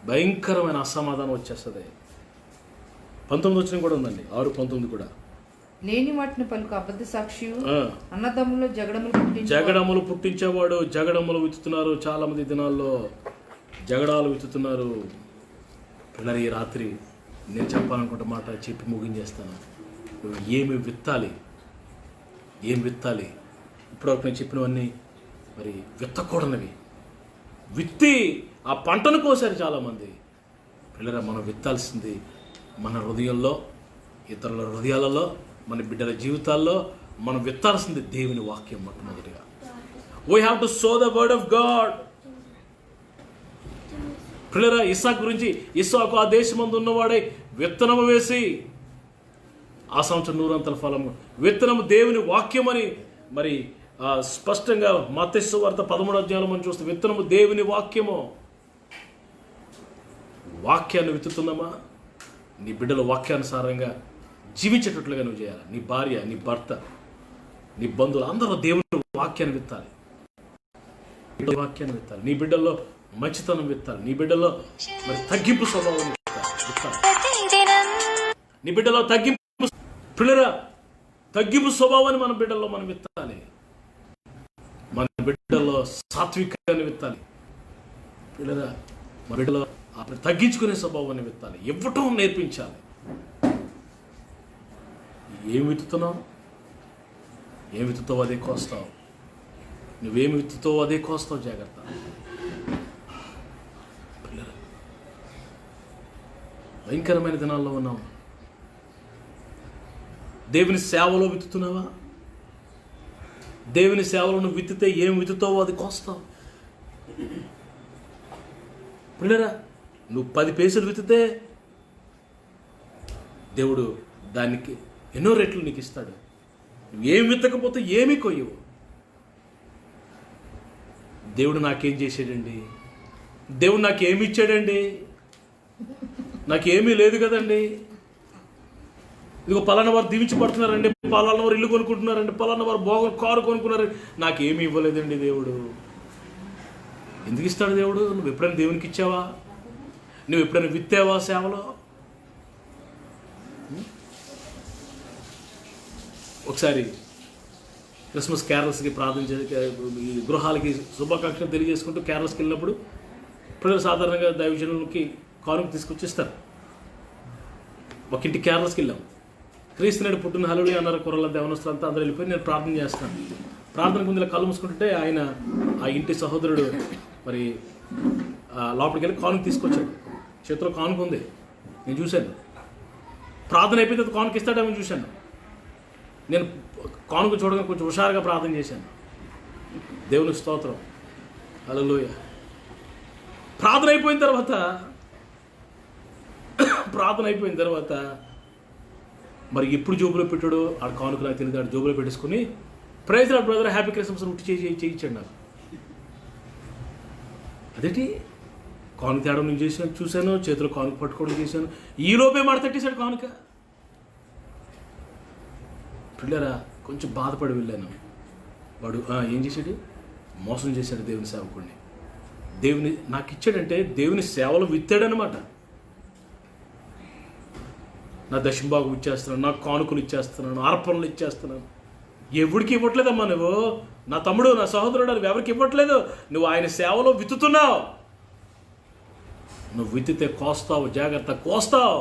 భయంకరమైన అసమాధానం వచ్చేస్తుంది. 19 వచ్చిన కూడా ఉందండి, 6:19 కూడా. లేని వాటిని పలుకు అబద్ధ సాక్షి, అన్నదమ్ములు జగడములు పుట్టించేవాడు. జగడములు విత్తుతున్నారు చాలా మంది దినాల్లో, జగడాలు విత్తుతున్నారు. పిల్లలు, ఈ రాత్రి నేను చెప్పాలనుకుంటే మాట చెప్పి ముగించేస్తాను. నువ్వు ఏమి విత్తాలి? ఇప్పటివరకు నేను చెప్పినవన్నీ మరి విత్తకూడనివి విత్తి ఆ పంటను కోసారు చాలామంది. పిల్లరా, మనం విత్తాల్సింది మన హృదయంలో, ఇతరుల హృదయాలలో, మన బిడ్డల జీవితాల్లో మనం విత్తాల్సింది దేవుని వాక్యం. మొట్టమొదటిగా we have to so the word of God. పిల్లరా, ఇస్సాకు గురించి, ఇస్సాకు ఆ దేశమందు ఉన్నవాడే విత్తనము వేసి ఆ సంవత్సరం 100 ఫలము. విత్తనము దేవుని వాక్యమని మరి స్పష్టంగా మత్తయి సువార్త 13వ అధ్యాయంలో మనం చూస్తే విత్తనము దేవుని వాక్యము. వాక్యాన్ని విత్తుతున్నామా? నీ బిడ్డల వాక్యానుసారంగా జీవించేటట్లుగా నువ్వు చేయాలి. నీ భార్య, నీ భర్త, నీ బంధువులు అందరూ దేవుని వాక్యాన్ని విత్తాలి. నీ బిడ్డల్లో మంచితనం విత్తాలి. నీ బిడ్డలో మరి తగ్గింపు స్వభావం విత్తాలి. నీ బిడ్డలో పిల్లరా, తగ్గింపు స్వభావాన్ని మన బిడ్డల్లో మనం విత్తాలి. మన బిడ్డల్లో సాత్వికాన్ని విత్తాలి. పిల్లరా, మన బిడ్డలో తగ్గించుకునే స్వభావాన్ని విత్తాలి. ఇవ్వటం నేర్పించాలి. ఏం విత్తుతున్నావు? ఏం విత్తుతావు అదే కోస్తావు. నువ్వేమి విత్తుతావు అదే కోస్తావు. జాగ్రత్త. పిల్లరా, భయంకరమైన దినాల్లో ఉన్నావు. దేవుని సేవలో విత్తుతున్నావా? దేవుని సేవలో నువ్వు విత్తితే ఏం విత్తుతావో అది కోస్తావు. పిల్లరా, నువ్వు 10 పైసలు విత్తితే దేవుడు దానికి ఎన్నో రెట్లు నీకు ఇస్తాడు. నువ్వు ఏం విత్తకపోతే ఏమీ కొయ్యవు. దేవుడు నాకేం చేసాడండి? దేవుడు నాకేమి ఇచ్చాడండి? నాకేమీ లేదు కదండి. ఇదిగో పలానా వారు దీవించి పడుతున్నారండి, పలానా వారు ఇల్లు కొనుక్కుంటున్నారండి, పలానా వారు కారు కొనుక్కున్నారు, నాకేమీ ఇవ్వలేదండి దేవుడు. ఎందుకు ఇస్తాడు దేవుడు? నువ్వు ఎప్పుడైనా దేవునికి ఇచ్చావా? నువ్వు ఎప్పుడైనా విత్తావా సేవలో? ఒకసారి క్రిస్మస్ క్యారల్స్కి ప్రార్థన ఈ గృహాలకి శుభాకాంక్షలు తెలియజేసుకుంటూ క్యారల్స్కి వెళ్ళినప్పుడు ప్రజలు సాధారణంగా దైవజనులకి కానుక తీసుకొచ్చి ఇస్తారు. ఒక ఇంటి క్యారల్స్కి వెళ్ళాం. క్రీస్తునాడు పుట్టిన హల్లెలూయా అన్నారు కుర్రల దేవనస్తులంతా. అందరూ వెళ్ళిపోయి నేను ప్రార్థన చేస్తాను. ప్రార్థనకు ముందు కళ్ళు మూసుకుంటుంటే ఆయన, ఆ ఇంటి సహోదరుడు మరి లోపలికి వెళ్ళి కానుక తీసుకొచ్చాడు. చేతిలో కానుక ఉంది, నేను చూశాను. ప్రార్థన అయిపోతే కానుక ఇస్తాడేమో చూశాను. నేను కానుక చూడగా కొంచెం హుషారుగా ప్రార్థన చేశాను. దేవుని స్తోత్రం, హల్లెలూయా. ప్రార్థన అయిపోయిన తర్వాత మరి ఎప్పుడు జోబులో పెట్టాడో ఆడ కానుక నాకు తెలియదు, ఆడు జోబులో పెట్టేసుకుని praise lord brother happy Christmas ఉట్టి చేయించాడు నాకు. అదేంటి కానుక తేడం నేను చేశాను, చూశాను, చేతిలో కానుక పట్టుకోవడం చేశాను, ఈలోపే మడతట్టేశాడు కానుక. పిల్లరా కొంచెం బాధపడి వెళ్ళాను. వాడు ఏం చేశాడు? మోసం చేశాడు దేవుని సేవకుడిని. దేవుని నాకు ఇచ్చాడంటే దేవుని సేవలు విత్తాడనమాట. నా దశంభాగం ఇచ్చేస్తున్నాను, నా కానుకలు ఇచ్చేస్తున్నాను, అర్పణలు ఇచ్చేస్తున్నాను. ఎవరికి ఇవ్వట్లేదమ్మా నువ్వు, నా తమ్ముడు, నా సహోదరుడు, నువ్వు ఎవరికి ఇవ్వట్లేదు. నువ్వు ఆయన సేవలో విత్తుతున్నావు. నువ్వు విత్తితే కోస్తావు, జాగ్రత్త, కోస్తావు.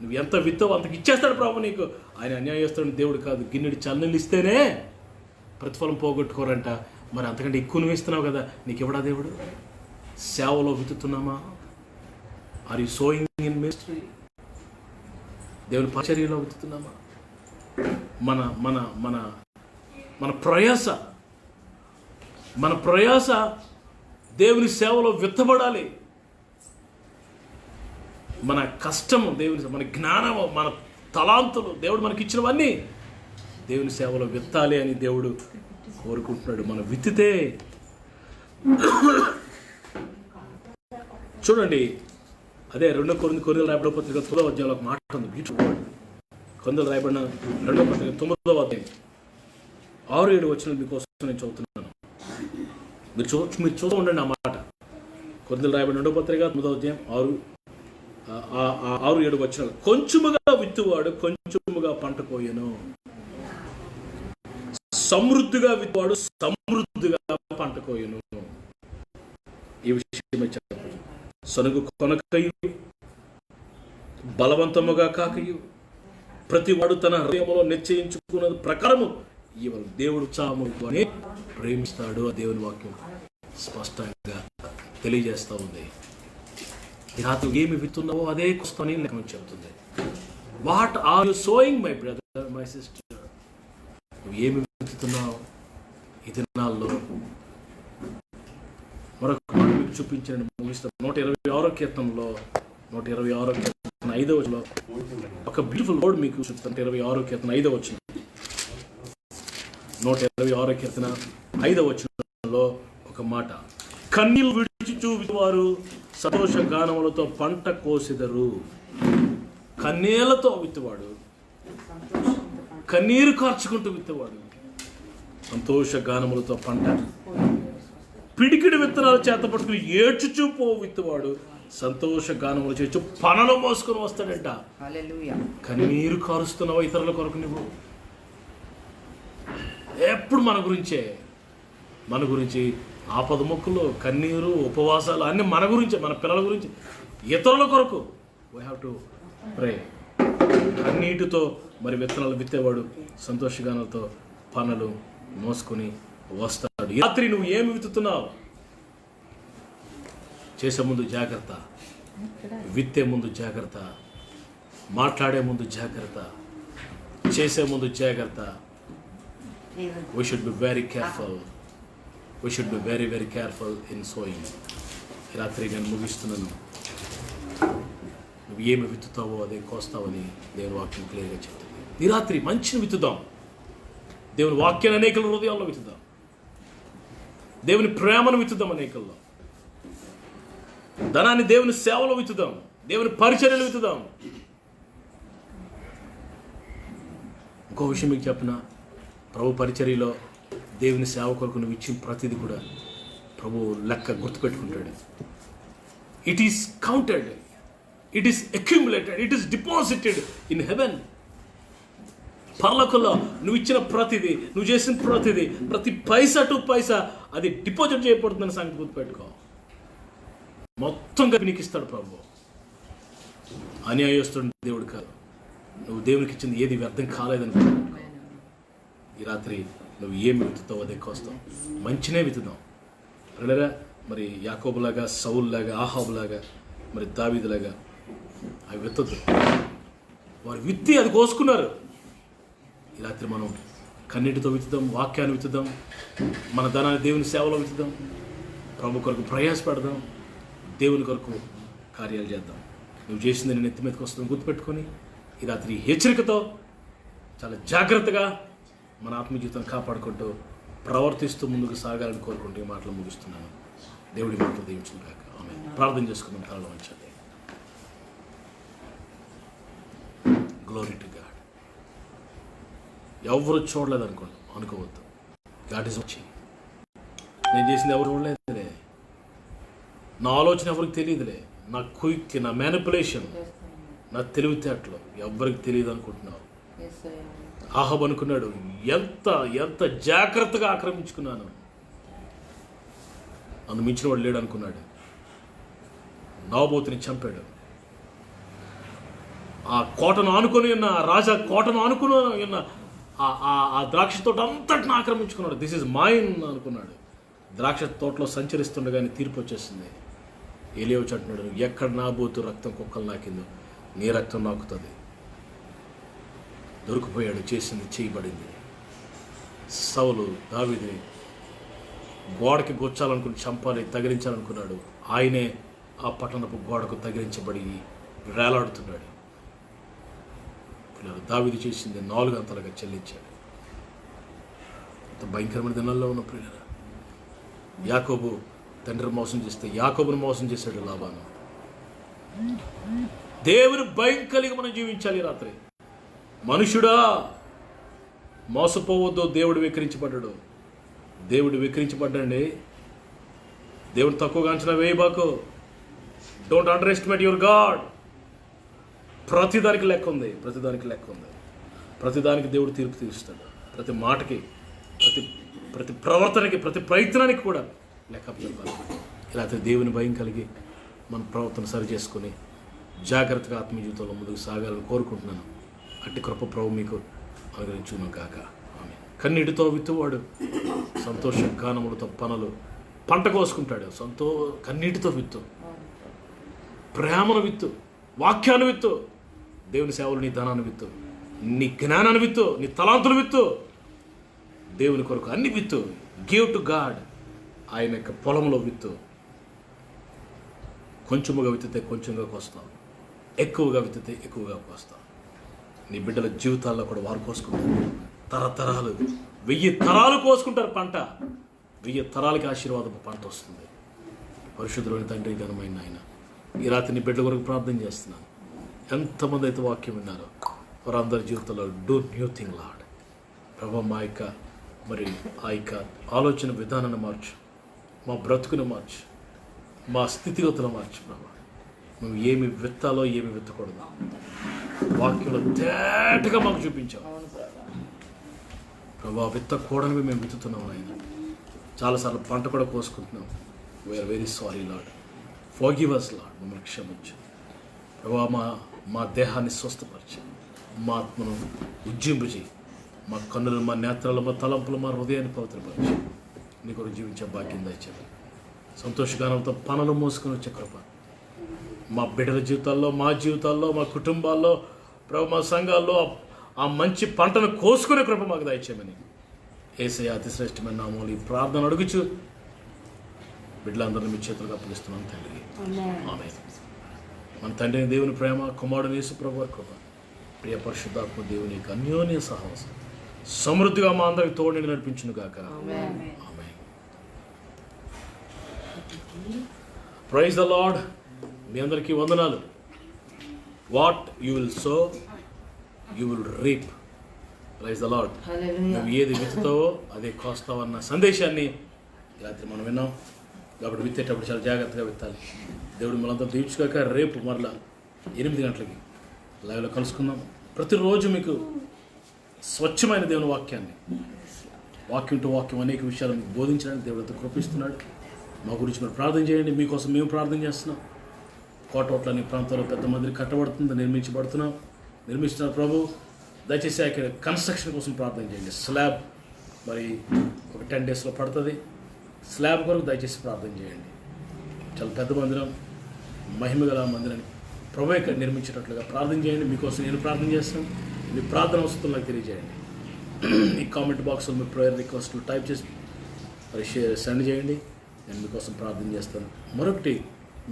నువ్వు ఎంత విత్తావు అంతకు ఇచ్చేస్తాడు ప్రభు నీకు. ఆయన అన్యాయం చేస్తాడు దేవుడు కాదు. గిన్నెడి చల్లనీళ్ళు ఇస్తేనే ప్రతిఫలం పోగొట్టుకోరంట. మరి అంతకంటే ఎక్కువ నువ్వు ఇస్తున్నావు కదా, నీకు ఇవ్వడా దేవుడు? సేవలో విత్తుతున్నామా? Are you sowing in ministry? దేవుని పరిచర్యలో విత్తుతున్నామా? మన మన మన మన ప్రయాస మన ప్రయాస దేవుని సేవలో విత్తబడాలి. మన కష్టము దేవుని, మన జ్ఞానము, మన తలాంతులు, దేవుడు మనకి ఇచ్చినవన్నీ దేవుని సేవలో విత్తాలి అని దేవుడు కోరుకుంటున్నాడు. మనం విత్తితే చూడండి, అదే 2 కొరింథీయులకు రాయబడిన పత్రిక 9వ అధ్యాయంలో ఒక మాట ఉంది, బ్యూటిఫుల్ వర్డ్. కొరింథీయులకు రాయబడిన 2వ పత్రిక 9వ అధ్యాయం 6-7 వచనాలు మీకోసం నేను చదువుతున్నాను. మీరు చూస్తూ ఉండండి ఆ మాట. కొరింథీయులకు రాయబడిన 2వ పత్రిక 9వ అధ్యాయం 6-7 వచనాలు. కొంచెముగా విత్తువాడు కొంచెముగా పంట కోయను, సమృద్ధిగా విత్తువాడు సమృద్ధిగా పంట కోయను. ఈ విషయమే చెప్పారు. సనుగు కొనకయు బలవంతముగా కాకయు ప్రతివాడు తన హృదయంలో నిశ్చయించుకున్న ప్రకారము ఇవ్వను దేవుడు చాముని ప్రేమిస్తాడు. ఆ దేవుని వాక్యం స్పష్టంగా తెలియజేస్తూ ఉంది. ఈ రాత్రి ఏమి విత్తున్నావో అదే కొస్తని లేఖనం చెబుతుంది. What are you sowing my brother, my sister? నువ్వు ఏమి విత్తుతున్నావు ఈ దినాల్లో? మరొక మాట మీకు చూపించండి, ముగిస్తాం. 126వ కీర్తనలో 126వ కీర్తన 5వ వచనంలో ఒక బ్యూటిఫుల్ వర్డ్ మీకు చూపుతాను. 126వ కీర్తన 5వ వచనం, 126వ కీర్తన 5వ వచనంలో ఒక మాట, కన్నీళ్లు విడిచిచూ విత్తువారు సంతోష గానములతో పంట కోసెదరు. కన్నీళ్లతో విత్తువాడు, కన్నీరు కార్చుకుంటూ విత్తువాడు సంతోష గానములతో పంట, పిడికిడి విత్తనాలు చేత పట్టుకుని ఏడ్చుచూ పో విత్తువాడు సంతోష గానములు చేయొచ్చు పనలో మోసుకొని వస్తాడంట. కన్నీరు కారుస్తున్నావా ఇతరుల కొరకు? నువ్వు ఎప్పుడు మన గురించి ఆపద మొక్కులు, కన్నీరు, ఉపవాసాలు అన్నీ మన గురించే, మన పిల్లల గురించి, ఇతరుల కొరకు. We have to pray. కన్నీటితో మరి విత్తనాలు విత్తేవాడు సంతోషగానాలతో పనులు మోసుకొని వస్తాడు. ఈ రాత్రి నువ్వు ఏమి విత్తుతున్నావు? చేసే ముందు జాగ్రత్త, విత్తే ముందు జాగ్రత్త, మాట్లాడే ముందు జాగ్రత్త, చేసే ముందు జాగ్రత్త. We should be very careful. We should be very, very careful in sowing. ఈ రాత్రి నేను ముగిస్తున్నాను. నువ్వు ఏమి విత్తుతావో అదే కోస్తావని దేవుని వాక్యం క్లియర్గా చెప్తుంది. ఈ రాత్రి మంచిని విత్తుదాం. దేవుని వాక్యాన్ని అనేకల హృదయాల్లో విత్తుదాం. దేవుని ప్రేమను విత్తుదాం అనేకల్లో. ధనాన్ని దేవుని సేవలో విత్తుదాం. దేవుని పరిచర్యలు విత్తుదాం. ఇంకో విషయం మీకు చెప్పిన, ప్రభు పరిచర్యలో దేవుని సేవ కొరకు నువ్వు ఇచ్చిన ప్రతిదీ కూడా ప్రభు లెక్క గుర్తుపెట్టుకుంటాడు. It is counted, it is accumulated, it is deposited in heaven. పరలోకంలో నువ్వు ఇచ్చిన ప్రతిదీ, నువ్వు చేసిన ప్రతిదీ, ప్రతి పైసా టు పైసా అది డిపాజిట్ చేయబడుతుందని సంగతి గుర్తుపెట్టుకో. మొత్తంగా నీకు ఇస్తాడు ప్రభు. అన్యాయస్తుడు దేవుడు కాదు. నువ్వు దేవునికి ఇచ్చింది ఏది వ్యర్థం కాలేదని ఈ రాత్రి నువ్వు ఏమి విత్తుతావు అదే కోస్తావు. మంచినే విత్తుదాం. రెడరా? మరి యాకోబులాగా, సౌలులాగా, ఆహాబులాగా, మరి దావీదులాగా అవి విత్తద్దు. వారు విత్తి అది కోసుకున్నారు. ఈ రాత్రి మనం కన్నీటితో విత్తుదాం, వాక్యాన్ని విత్తుదాం, మన ధనాన్ని దేవుని సేవలో విత్తుదాం, ప్రభు కొరకు ప్రయాసపడదాం, దేవుని కొరకు కార్యాలు చేద్దాం. నువ్వు చేసింది నేను ఎత్తి మీదకి వస్తుంది గుర్తుపెట్టుకొని ఈ రాత్రి హెచ్చరికతో చాలా జాగ్రత్తగా మన ఆత్మీయ జీవితాన్ని కాపాడుకుంటూ ప్రవర్తిస్తూ ముందుకు సాగాలని కోరుకుంటూ ఈ మాటలు ముగిస్తున్నాను. దేవుడి మాటలు దీవించును గాక. ఆమేన్. ప్రార్థన చేసుకుందాం. తలలో ఉంచండి. Glory to God. ఎవరు చూడలేదు అనుకోవద్దు. గాడ్ ఇస్ వచ్చి నేను చేసింది ఎవరు చూడలేదులే, నా ఆలోచన ఎవరికి తెలియదులే, నా క్విక్, నా మ్యానిపులేషన్, నా తెలివితేటలు ఎవరికి తెలియదు అనుకుంటున్నావు. ఆహాబు అనుకున్నాడు, ఎంత ఎంత జాగ్రత్తగా ఆక్రమించుకున్నాను, అందు మించిన వాడు లేడు అనుకున్నాడు. నాబోతుని చంపాడు. ఆ కోటను ఆనుకొని ఉన్న రాజా కోటను ఆనుకుని ఉన్న ఆ ద్రాక్ష తోట అంతటిని ఆక్రమించుకున్నాడు. దిస్ ఈజ్ మైన్ అనుకున్నాడు. ద్రాక్ష తోటలో సంచరిస్తుండగానే తీర్పు వచ్చేసింది. ఏలియా వచ్చి అంటున్నాడు, ఎక్కడ నాబోతు రక్తం కుక్కలు నాకిందో నీ రక్తం నాకుతుంది. దొరికిపోయాడు. చేసింది చేయబడింది. సౌలు దావీదుని గోడకి గొచ్చాలనుకుని చంపాలి, తగిలించాలనుకున్నాడు. ఆయనే ఆ పట్టణపు గోడకు తగిలించబడి వేలాడుతున్నాడు. దావీదు చేసింది 4 అంతలుగా చెల్లించాడు. అంత భయంకరమైన దినాల్లో ఉన్న ప్రియులరా, యాకోబు తండ్రి మోసం చేస్తే యాకోబుని మోసం చేశాడు లాబాను. దేవుని భయం కలిగి మనం జీవించాలి. రాత్రి మనుషుడా మోసపోవద్దు. దేవుడు వికరించబడ్డాడు. దేవుడు వికరించబడ్డండి. దేవుడు తక్కువగా అంచనా వేయబాకు. Don't underestimate your God. ప్రతిదానికి లెక్క ఉంది. ప్రతిదానికి దేవుడు తీర్పు తీరుస్తాడు. ప్రతి మాటకి, ప్రతి ప్రవర్తనకి, ప్రతి ప్రయత్నానికి కూడా లెక్క చెప్పాలి. ఇలా దేవుని భయం కలిగి మన ప్రవర్తన సరి చేసుకుని జాగ్రత్తగా ఆత్మీయ జీవితంలో ముందుకు సాగాలని కోరుకుంటున్నాను. అట్టి కృప ప్రభు మీకు అనుగ్రహించును కాక. ఆమె కన్నీటితో విత్తువాడు సంతోష గానములతో పంట కోసుకుంటాడు. కన్నీటితో విత్తు, ప్రేమను విత్తు, వాక్యాన్ని విత్తు, దేవుని సేవలు నీ ధనాన్ని విత్తు, నీ జ్ఞానాన్ని విత్తు, నీ తలాంతులు విత్తు, దేవుని కొరకు అన్ని విత్తు. Give to God. ఆయన యొక్క పొలంలో విత్తు. కొంచెముగా విత్తితే కొంచెంగా కోస్తాం, ఎక్కువగా విత్తితే ఎక్కువగా కోస్తాం. నీ బిడ్డల జీవితాల్లో కూడా వారు కోసుకుంటారు. తరతరాలు 1000 తరాలు కోసుకుంటారు పంట. 1000 తరాలకి ఆశీర్వాదపు పంట వస్తుంది. పరిశుద్ధులైన తండ్రి, ఘనమైన ఆయన, ఈ రాత్రి నీ బిడ్డల కొరకు ప్రార్థన చేస్తున్నాను. ఎంతమంది అయితే వాక్యం విన్నారో వారందరి జీవితంలో డూ న్యూ థింగ్ లార్డ్. ప్రభు మా యొక్క ఆ యొక్క ఆలోచన విధానాన్ని మార్చు, మా బ్రతుకుని మార్చు, మా స్థితిగతులు మార్చు. ప్రభు మేము ఏమి విత్తాలో ఏమి విత్తకూడదు వాక్యంలో తేటగా మాకు చూపించాం. ప్రభు విత్తకూడనివి మేము విత్తుతున్నాం. ఆయన చాలాసార్లు పంట కూడా కోసుకుంటున్నాం. We are very sorry Lord. Forgive us Lord. మమ్మల్ని క్షమించు ప్రభు. మా దేహాన్ని స్వస్థపరిచి, మా ఆత్మను ఉజ్జింపు, మా కన్నులు, మా నేత్రాలు, మా తలంపులు, మా హృదయాన్ని పవిత్రపరిచి నీ కొరకు జీవించే భాగ్యం దయచేది. సంతోషగానంతో పనులు మోసుకొని వచ్చే కృప మా బిడ్డల జీవితాల్లో, మా జీవితాల్లో, మా కుటుంబాల్లో, ప్రభు మా సంఘాల్లో ఆ మంచి పంటను కోసుకునే కృప మాకు దయచేయమని యేసయ్య అతి శ్రేష్టమైన నామములో ఈ ప్రార్థన అడుగుచు బిడ్డలందరినీ మీ చేతులకు అప్పగిస్తున్నాను తండ్రి. ఆమేన్. మన తండ్రి దేవుని ప్రేమ, కుమారుడు యేసు ప్రభు వారి కృప, ప్రియ పరిశుద్ధాత్మ దేవుని యొక్క అన్యోన్య సహవాసం సమృద్ధిగా మా అందరికి తోడుని నడిపించును గాక. ఆమేన్. Praise the Lord. మీ అందరికీ వందనాలు. What you will sow you will reap. Praise the Lord. నువ్వు ఏది విత్తుతావో అదే కోస్తావు అన్న సందేశాన్ని రాత్రి మనం విన్నాం. కాబట్టి విత్తేటప్పుడు చాలా జాగ్రత్తగా విత్తాలి. దేవుడు మనంతా దీవించుకోక రేపు మరలా 8 గంటలకి లైవ్లో కలుసుకుందాం. ప్రతిరోజు మీకు స్వచ్ఛమైన దేవుని వాక్యాన్ని, వాక్యం టు వాక్యం అనేక విషయాలు మీకు బోధించడానికి దేవుడితో కృపిస్తున్నాడు. మా గురించి మీరు ప్రార్థన చేయండి. మీకోసం మేము ప్రార్థన చేస్తున్నాం. కోటోట్ల అనే ప్రాంతాల్లో పెద్ద మందిని కట్టబడుతుంది, నిర్మిస్తున్నారు ప్రభు. దయచేసి అక్కడ కన్స్ట్రక్షన్ కోసం ప్రార్థన చేయండి. స్లాబ్ ఒక 10 డేస్లో పడుతుంది. స్లాబ్ కొరకు దయచేసి ప్రార్థన చేయండి. చాలా పెద్ద మందిరం, మహిమగల మందిరాన్ని ప్రభు ఇక్కడ నిర్మించేటట్లుగా ప్రార్థన చేయండి. మీకోసం నేను ప్రార్థన చేస్తున్నాను. మీ ప్రార్థన వస్తువులు నాకు తెలియజేయండి. ఈ కామెంట్ బాక్స్లో మీ ప్రేయర్ రిక్వెస్ట్లు టైప్ చేసి సెండ్ చేయండి. నేను మీకోసం ప్రార్థన చేస్తాను. మరొకటి,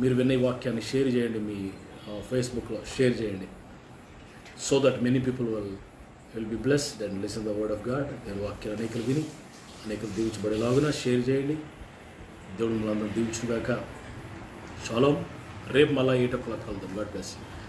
మీరు విన్న ఈ వాక్యాన్ని షేర్ చేయండి. మీ ఫేస్బుక్లో షేర్ చేయండి. So that many people will be blessed and listen the word of God. నేను వాక్యాలు అనేకలు విని అనేకలు దీవించబడేలాగున షేర్ చేయండి. దేవుడు మనందరం దీవించుగాక. షాలోమ్. రేపు మళ్ళీ 8 o'clock కలుద్దాం. God bless you.